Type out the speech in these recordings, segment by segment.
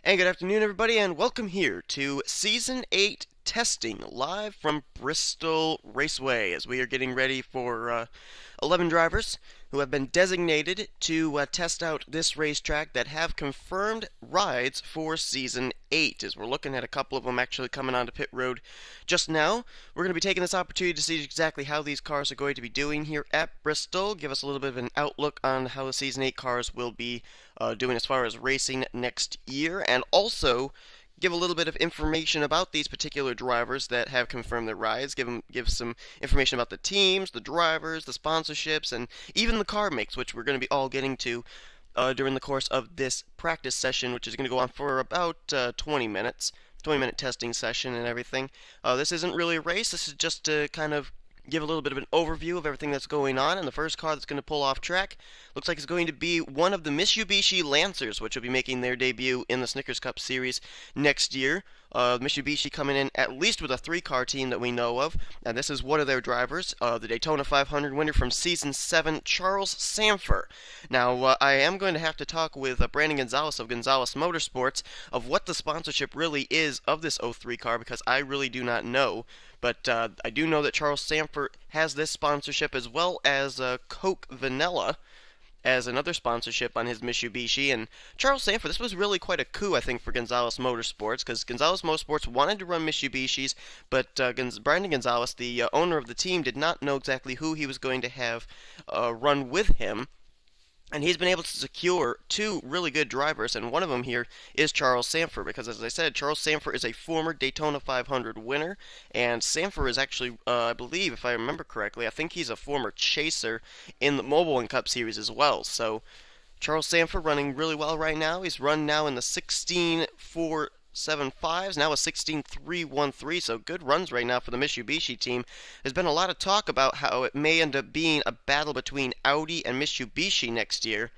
And good afternoon, everybody, and welcome here to Season 8 testing live from Bristol Raceway as we are getting ready for 11 drivers who have been designated to test out this racetrack that have confirmed rides for Season 8. As we're looking at a couple of them actually coming onto pit road just now, we're going to be taking this opportunity to see exactly how these cars are going to be doing here at Bristol, give us a little bit of an outlook on how the Season 8 cars will be doing as far as racing next year, and also give a little bit of information about these particular drivers that have confirmed their rides, give some information about the teams, the drivers, the sponsorships, and even the car makes, which we're going to be all getting to during the course of this practice session, which is going to go on for about 20 minutes. 20-minute testing session and everything. This isn't really a race, this is just to kind of give a little bit of an overview of everything that's going on, and the first car that's going to pull off track looks like it's going to be one of the Mitsubishi Lancers, which will be making their debut in the Snickers Cup Series next year. Mitsubishi coming in at least with a 3-car team that we know of, and this is one of their drivers, the Daytona 500 winner from Season 7, Charles Sanford. Now, I am going to have to talk with Brandon Gonzalez of Gonzalez Motorsports of what the sponsorship really is of this '03 car, because I really do not know. But I do know that Charles Sanford has this sponsorship, as well as Coke Vanilla as another sponsorship on his Mitsubishi. And Charles Sanford, this was really quite a coup, I think, for Gonzalez Motorsports, because Gonzalez Motorsports wanted to run Mitsubishis, but Brandon Gonzalez, the owner of the team, did not know exactly who he was going to have run with him. And he's been able to secure 2 really good drivers, and one of them here is Charles Sanford, because as I said, Charles Sanford is a former Daytona 500 winner, and Sanford is actually, I believe, if I remember correctly, I think he's a former chaser in the Mobile One Cup Series as well. So Charles Sanford running really well right now. He's run now in the 16.475s, now a 16.313, so good runs right now for the Mitsubishi team. There's been a lot of talk about how it may end up being a battle between Audi and Mitsubishi next year,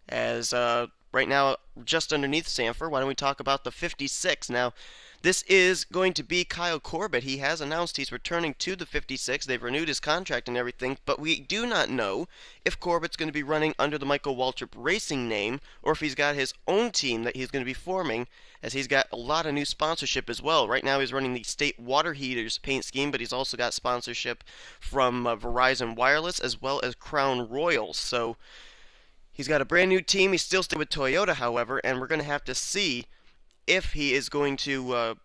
as right now, just underneath Sanford, why don't we talk about the 56? Now, this is going to be Kyle Corbett. He has announced he's returning to the 56. They've renewed his contract and everything, but we do not know if Corbett's going to be running under the Michael Waltrip Racing name, or if he's got his own team that he's going to be forming, as he's got a lot of new sponsorship as well. Right now he's running the State Water Heaters paint scheme, but he's also got sponsorship from Verizon Wireless as well as Crown Royal. So he's got a brand new team. He's still with Toyota, however, and we're going to have to see if he is going to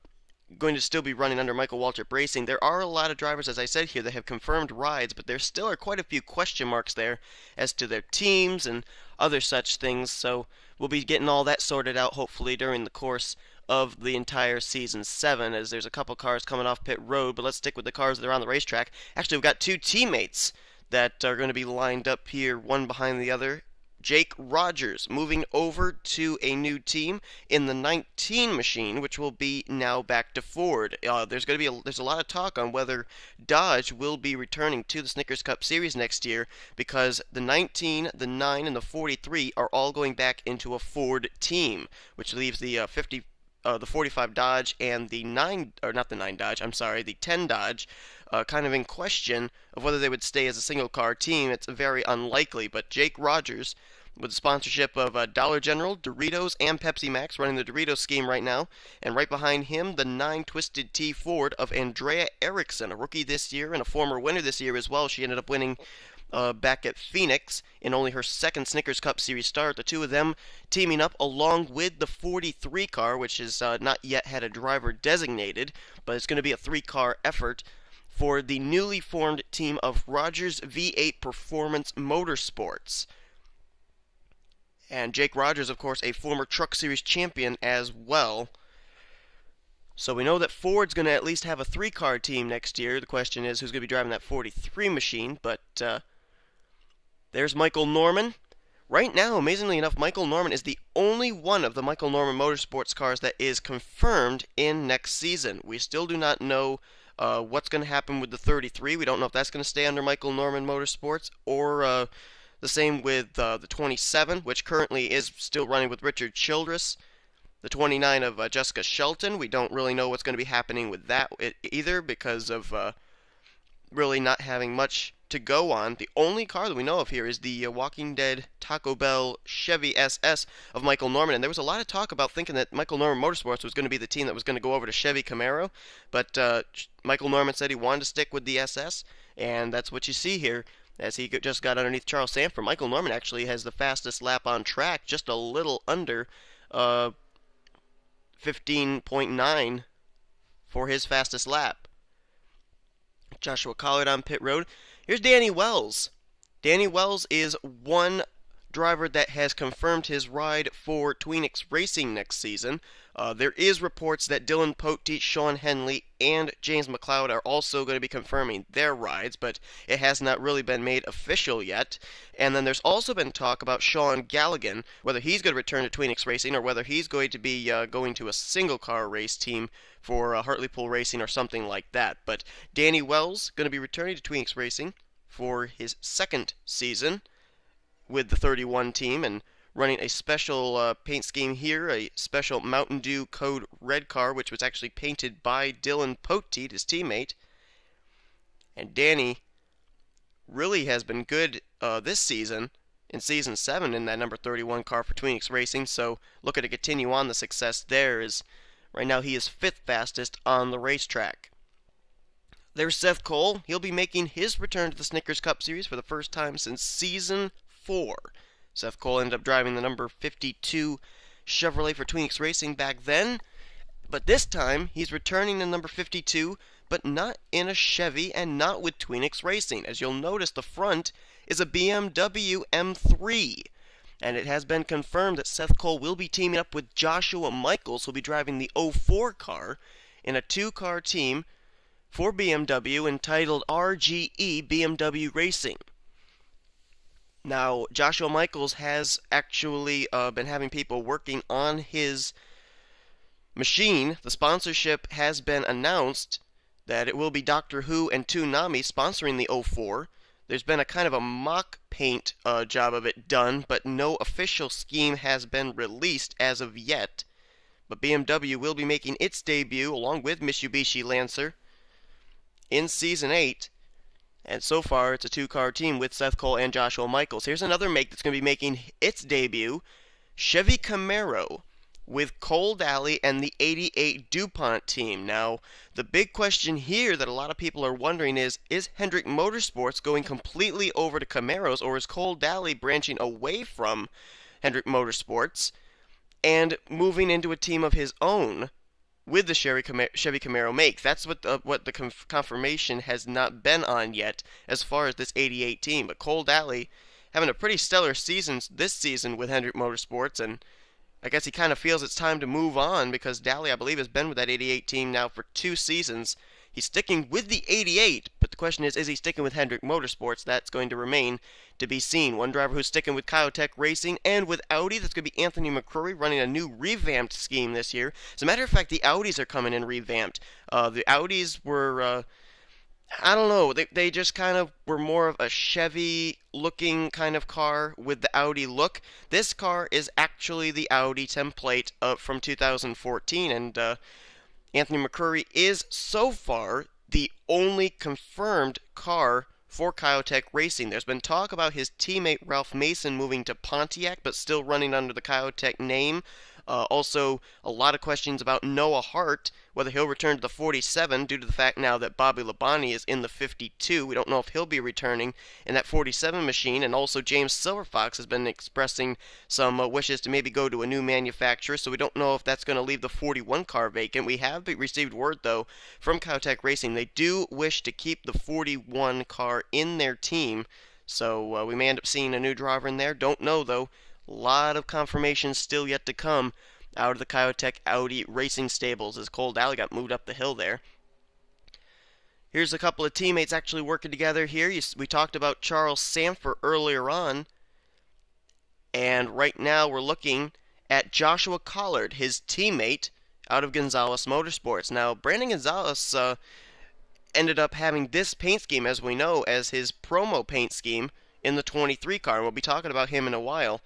still be running under Michael Waltrip Racing. There are a lot of drivers, as I said here, that have confirmed rides, but there still are quite a few question marks there as to their teams and other such things, so we'll be getting all that sorted out hopefully during the course of the entire Season 7, as there's a couple cars coming off pit road, but let's stick with the cars that are on the racetrack. Actually, we've got 2 teammates that are going to be lined up here, one behind the other. Jake Rogers moving over to a new team in the 19 machine, which will be now back to Ford. There's a lot of talk on whether Dodge will be returning to the Snickers Cup Series next year, because the 19, the 9, and the 43 are all going back into a Ford team, which leaves the 45 Dodge and the 9, or not the 9 Dodge, I'm sorry, the 10 Dodge, kind of in question of whether they would stay as a single car team. It's very unlikely, but Jake Rogers, with the sponsorship of Dollar General, Doritos, and Pepsi Max, running the Doritos scheme right now, and right behind him, the 9 Twisted T Ford of Andrea Erickson, a rookie this year and a former winner this year as well. She ended up winning back at Phoenix in only her 2nd Snickers Cup Series start. The 2 of them teaming up along with the 43 car, which has not yet had a driver designated, but it's going to be a 3-car effort for the newly formed team of Rogers V8 Performance Motorsports. And Jake Rogers, of course, a former Truck Series champion as well. So we know that Ford's going to at least have a 3-car team next year. The question is who's going to be driving that 43 machine, but there's Michael Norman. Right now, amazingly enough, Michael Norman is the only one of the Michael Norman Motorsports cars that is confirmed in next season. We still do not know what's going to happen with the 33. We don't know if that's going to stay under Michael Norman Motorsports, or the same with the 27, which currently is still running with Richard Childress. The 29 of Jessica Shelton, we don't really know what's going to be happening with that either, because of really not having much to go on. The only car that we know of here is the Walking Dead Taco Bell Chevy SS of Michael Norman. And there was a lot of talk about thinking that Michael Norman Motorsports was going to be the team that was going to go over to Chevy Camaro. But Michael Norman said he wanted to stick with the SS, and that's what you see here as he just got underneath Charles Sanford. Michael Norman actually has the fastest lap on track, just a little under 15.9 for his fastest lap. Joshua Collard on pit road. Here's Danny Wells. Danny Wells is one driver that has confirmed his ride for Tweenix Racing next season. There is reports that Dylan Poteet, Sean Henley, and James McLeod are also going to be confirming their rides, but it has not really been made official yet. And then there's also been talk about Sean Galligan, whether he's going to return to Tweenix Racing or whether he's going to be going to a single-car race team for Hartlepool Racing or something like that. But Danny Wells going to be returning to Tweenix Racing for his second season with the 31 team and running a special paint scheme here, a special Mountain Dew Code Red car, which was actually painted by Dylan Poteet, his teammate. And Danny really has been good this season, in Season 7, in that number 31 car for Tweenix Racing, so looking to continue on the success there. Is right now he is 5th fastest on the racetrack. There's Seth Cole. He'll be making his return to the Snickers Cup Series for the first time since Season 4. Seth Cole ended up driving the number 52 Chevrolet for Tweenix Racing back then, but this time he's returning to number 52, but not in a Chevy and not with Tweenix Racing. As you'll notice, the front is a BMW M3, and it has been confirmed that Seth Cole will be teaming up with Joshua Michaels, who'll be driving the 04 car in a 2-car team for BMW entitled RGE BMW Racing. Now, Joshua Michaels has actually been having people working on his machine. The sponsorship has been announced that it will be Doctor Who and Toonami sponsoring the 04. There's been a kind of a mock paint job of it done, but no official scheme has been released as of yet. But BMW will be making its debut along with Mitsubishi Lancer in Season 8. And so far, it's a 2-car team with Seth Cole and Joshua Michaels. Here's another make that's going to be making its debut, Chevy Camaro, with Cole Daly and the 88 DuPont team. Now, the big question here that a lot of people are wondering is Hendrick Motorsports going completely over to Camaros, or is Cole Daly branching away from Hendrick Motorsports and moving into a team of his own with the Chevy Camaro make? That's what the confirmation has not been on yet as far as this 88 team. But Cole Daly having a pretty stellar season this season with Hendrick Motorsports, and I guess he kind of feels it's time to move on because Daly, I believe, has been with that 88 team now for 2 seasons. He's sticking with the 88, but the question is he sticking with Hendrick Motorsports? That's going to remain to be seen. One driver who's sticking with Kyotech Racing and with Audi, that's going to be Anthony McCrory, running a new revamped scheme this year. As a matter of fact, the Audis are coming in revamped. The Audis were, I don't know, they just kind of were more of a Chevy-looking kind of car with the Audi look. This car is actually the Audi template from 2014, and Anthony McCrory is, so far, the only confirmed car for Kyotech Racing. There's been talk about his teammate Ralph Mason moving to Pontiac, but still running under the Kyotech name. Also, a lot of questions about Noah Hart, whether he'll return to the 47 due to the fact now that Bobby Labonte is in the 52. We don't know if he'll be returning in that 47 machine. And also, James Silverfox has been expressing some wishes to maybe go to a new manufacturer, so we don't know if that's going to leave the 41 car vacant. We have received word, though, from Kyotech Racing. They do wish to keep the 41 car in their team, so we may end up seeing a new driver in there. Don't know, though. A lot of confirmation still yet to come out of the Kyotech Audi racing stables as Cole Daly got moved up the hill there. Here's a couple of teammates actually working together here. We talked about Charles Sanford earlier on, and right now we're looking at Joshua Collard, his teammate out of Gonzalez Motorsports. Now, Brandon Gonzalez ended up having this paint scheme, as we know, as his promo paint scheme in the 23 car, and we'll be talking about him in a while.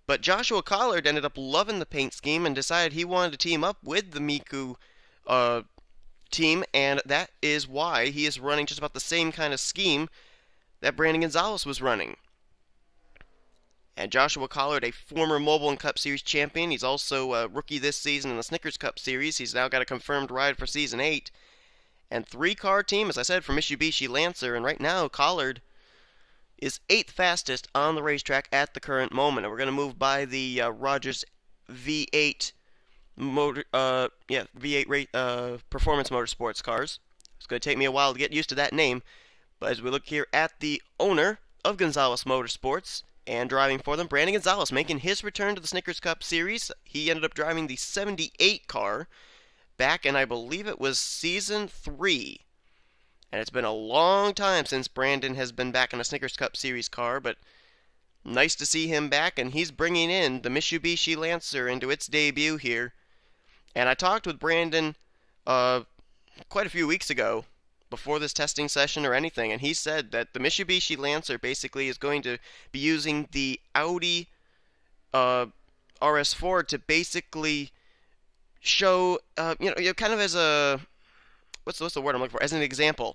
But Joshua Collard ended up loving the paint scheme and decided he wanted to team up with the Miku team, and that is why he is running just about the same kind of scheme that Brandon Gonzalez was running. And Joshua Collard, a former Mobile and Cup Series champion. He's also a rookie this season in the Snickers Cup Series. He's now got a confirmed ride for Season 8. And 3-car team, as I said, for Mitsubishi Lancer. And right now, Collard is 8th fastest on the racetrack at the current moment. And we're going to move by the Rogers V8 Performance Motorsports cars. It's going to take me a while to get used to that name. But as we look here at the owner of Gonzalez Motorsports, and driving for them, Brandon Gonzalez making his return to the Snickers Cup Series. He ended up driving the 78 car back in, I believe it was Season 3. And it's been a long time since Brandon has been back in a Snickers Cup Series car, but nice to see him back, and he's bringing in the Mitsubishi Lancer into its debut here. And I talked with Brandon quite a few weeks ago, before this testing session or anything, and he said that the Mitsubishi Lancer basically is going to be using the Audi RS4 to basically show, kind of as a, what's the word I'm looking for, as an example.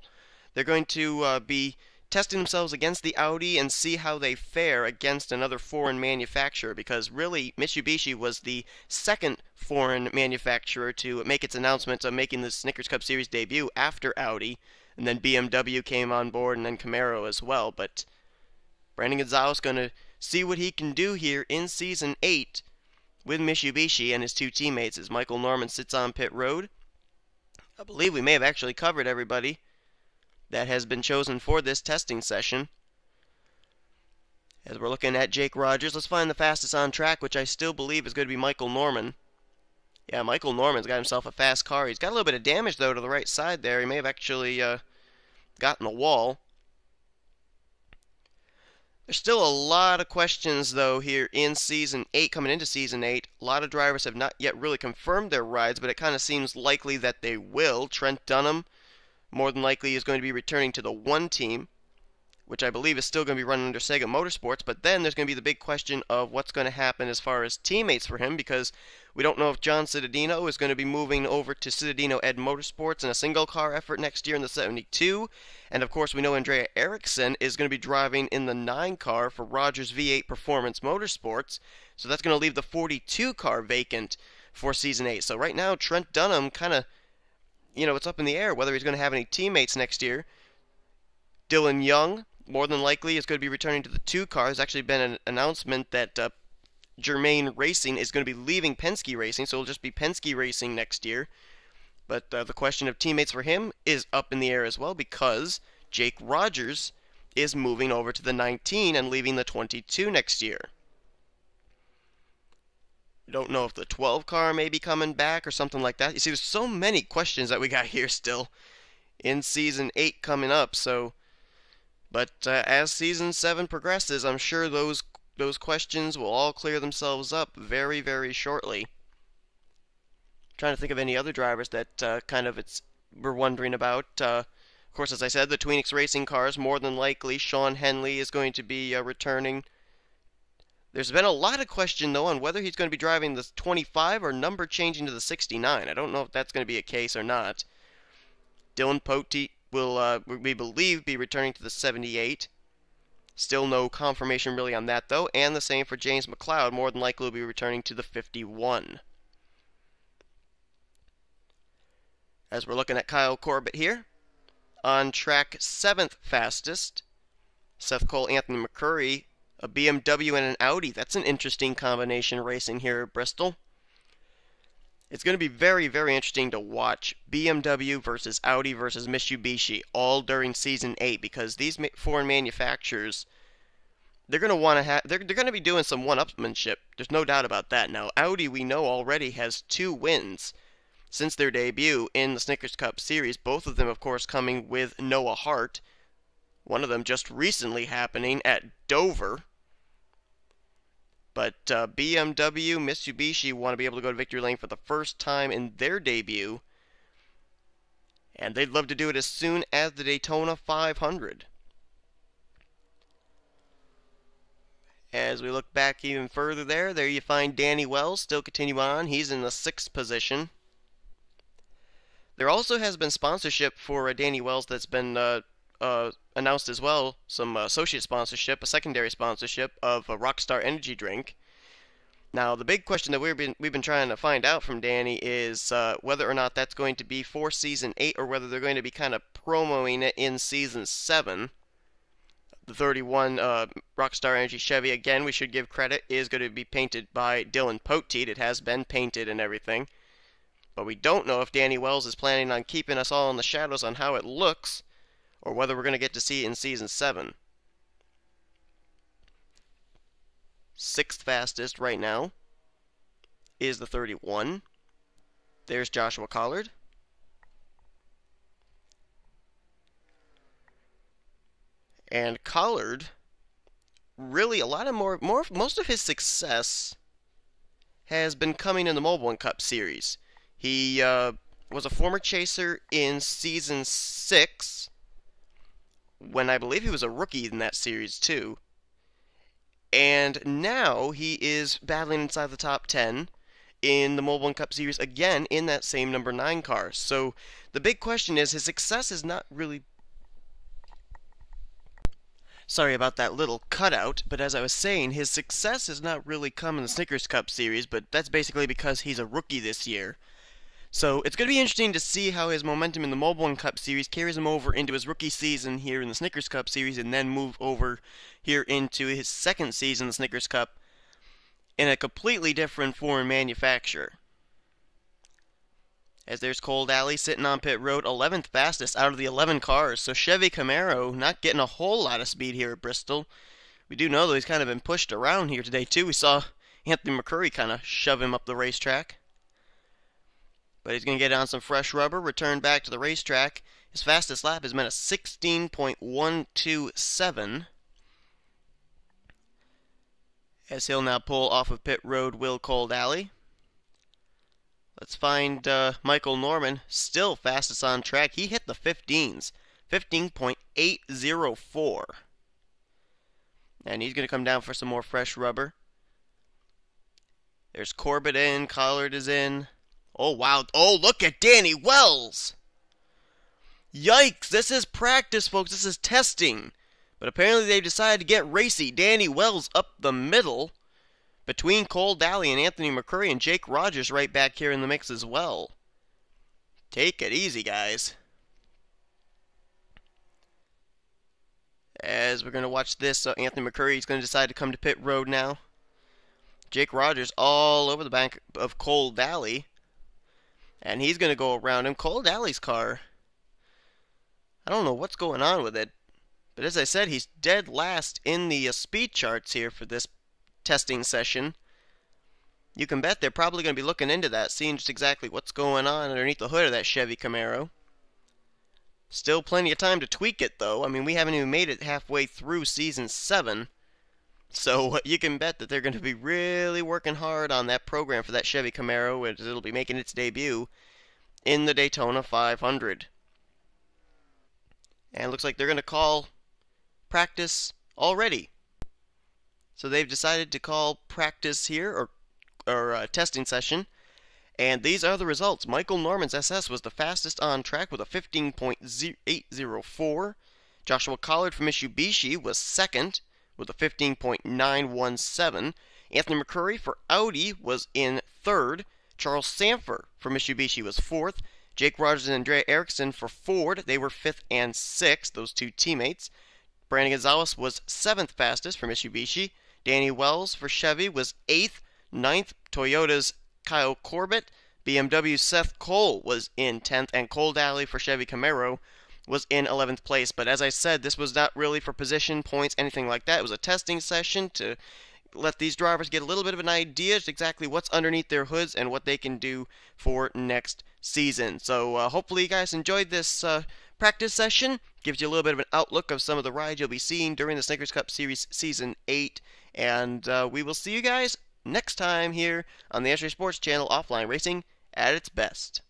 They're going to be testing themselves against the Audi and see how they fare against another foreign manufacturer, because really Mitsubishi was the second foreign manufacturer to make its announcement of making the Snickers Cup Series debut after Audi, and then BMW came on board, and then Camaro as well. But Brandon Gonzalez going to see what he can do here in Season 8 with Mitsubishi and his two teammates as Michael Norman sits on pit road. I believe we may have actually covered everybody that has been chosen for this testing session. As we're looking at Jake Rogers, let's find the fastest on track, which I still believe is going to be Michael Norman. Yeah, Michael Norman's got himself a fast car. He's got a little bit of damage, though, to the right side there. He may have actually gotten a wall. There's still a lot of questions, though, here in Season 8, coming into Season 8. A lot of drivers have not yet really confirmed their rides, but it kind of seems likely that they will. Trent Dunham, more than likely, is going to be returning to the 1 team, which I believe is still going to be running under Sega Motorsports. But then there's going to be the big question of what's going to happen as far as teammates for him, because we don't know if John Cittadino is going to be moving over to Cittadino Ed Motorsports in a single-car effort next year in the 72. And, of course, we know Andrea Eriksson is going to be driving in the 9-car for Rogers V8 Performance Motorsports. So that's going to leave the 42-car vacant for Season 8. So right now, Trent Dunham kind of, it's up in the air whether he's going to have any teammates next year. Dylan Young, more than likely, is going to be returning to the 2-car. There's actually been an announcement that Germain Racing is going to be leaving Penske Racing, so it'll just be Penske Racing next year. But the question of teammates for him is up in the air as well, because Jake Rogers is moving over to the 19 and leaving the 22 next year. Don't know if the 12-car may be coming back or something like that. You see, there's so many questions that we got here still in Season 8 coming up. But as Season 7 progresses, I'm sure those questions will all clear themselves up very, very shortly. I'm trying to think of any other drivers that we're wondering about. Of course, as I said, the Tweenix Racing cars, more than likely, Sean Henley is going to be returning. There's been a lot of question, though, on whether he's going to be driving the 25 or number changing to the 69. I don't know if that's going to be a case or not. Dylan Pote will, we believe, be returning to the 78. Still no confirmation really on that, though. And the same for James McLeod, more than likely will be returning to the 51. As we're looking at Kyle Corbett here, on track 7th fastest, Seth Cole, Anthony McCurry, a BMW and an Audi. That's an interesting combination racing here at Bristol. It's going to be very, very interesting to watch BMW versus Audi versus Mitsubishi all during Season 8, because these foreign manufacturers, they're going to want to have, they're going to be doing some one-upsmanship. There's no doubt about that. Now, Audi, we know already, has 2 wins since their debut in the Snickers Cup Series. Both of them, of course, coming with Noah Hart. One of them just recently happening at Dover. But BMW, Mitsubishi want to be able to go to victory lane for the first time in their debut. And they'd love to do it as soon as the Daytona 500. As we look back even further there you find Danny Wells still continuing on. He's in the 6th position. There also has been sponsorship for Danny Wells that's been announced as well some associate sponsorship, a secondary sponsorship of a Rockstar Energy drink. Now, the big question that we've been trying to find out from Danny is whether or not that's going to be for Season 8 or whether they're going to be kind of promoing it in Season 7. The 31 Rockstar Energy Chevy, again, we should give credit, is going to be painted by Dylan Poteet. It has been painted and everything. But we don't know if Danny Wells is planning on keeping us all in the shadows on how it looks, or whether we're going to get to see it in Season 7. Sixth fastest right now is the 31. There's Joshua Collard. And Collard, really most of his success has been coming in the Mobil 1 Cup Series. He was a former chaser in Season 6, when I believe he was a rookie in that series too. And now he is battling inside the top 10 in the Mobil 1 Cup Series again in that same number 9 car. So the big question is, his success is not really... Sorry about that little cutout, but as I was saying, his success has not really come in the Snickers Cup Series, but that's basically because he's a rookie this year. So it's going to be interesting to see how his momentum in the Mobil 1 Cup Series carries him over into his rookie season here in the Snickers Cup Series, and then move over here into his second season in the Snickers Cup in a completely different foreign manufacturer. As there's Cole Daly sitting on pit road, 11th fastest out of the 11 cars. So Chevy Camaro not getting a whole lot of speed here at Bristol. We do know that he's kind of been pushed around here today too. We saw Anthony McCurry kind of shove him up the racetrack. But he's going to get on some fresh rubber, return back to the racetrack. His fastest lap has been a 16.127. As he'll now pull off of pit road, Will Cole Daly. Let's find Michael Norman, still fastest on track. He hit the 15s, 15.804. And he's going to come down for some more fresh rubber. There's Corbett in, Collard is in. Oh, wow. Oh, look at Danny Wells. Yikes. This is practice, folks. This is testing. But apparently they decided to get racy. Danny Wells up the middle between Cole Daly and Anthony McCurry, and Jake Rogers right back here in the mix as well. Take it easy, guys. As we're going to watch this, Anthony McCurry is going to decide to come to pit road now. Jake Rogers all over the back of Cole Daly. And he's going to go around him. Cole Daly's car, I don't know what's going on with it. But as I said, he's dead last in the speed charts here for this testing session. You can bet they're probably going to be looking into that, seeing just exactly what's going on underneath the hood of that Chevy Camaro. Still plenty of time to tweak it, though. I mean, we haven't even made it halfway through Season 7. So you can bet that they're going to be really working hard on that program for that Chevy Camaro, as it'll be making its debut in the Daytona 500. And it looks like they're going to call practice already. So they've decided to call practice here, or testing session. And these are the results. Michael Norman's SS was the fastest on track with a 15.804. Joshua Collard from Mitsubishi was second with a 15.917. Anthony McCurry for Audi was in third. Charles Sanford for Mitsubishi was fourth. Jake Rogers and Andrea Erickson for Ford, they were fifth and sixth, those two teammates. Brandon Gonzalez was seventh fastest for Mitsubishi. Danny Wells for Chevy was eighth. Ninth, Toyota's Kyle Corbett. BMW's Seth Cole was in 10th, and Cole Daly for Chevy Camaro was in 11th place. But as I said, this was not really for position, points, anything like that. It was a testing session to let these drivers get a little bit of an idea of exactly what's underneath their hoods and what they can do for next season. So hopefully you guys enjoyed this practice session. Gives you a little bit of an outlook of some of the rides you'll be seeing during the Snickers Cup Series Season 8. And we will see you guys next time here on the SJ Sports Channel, Offline Racing at its best.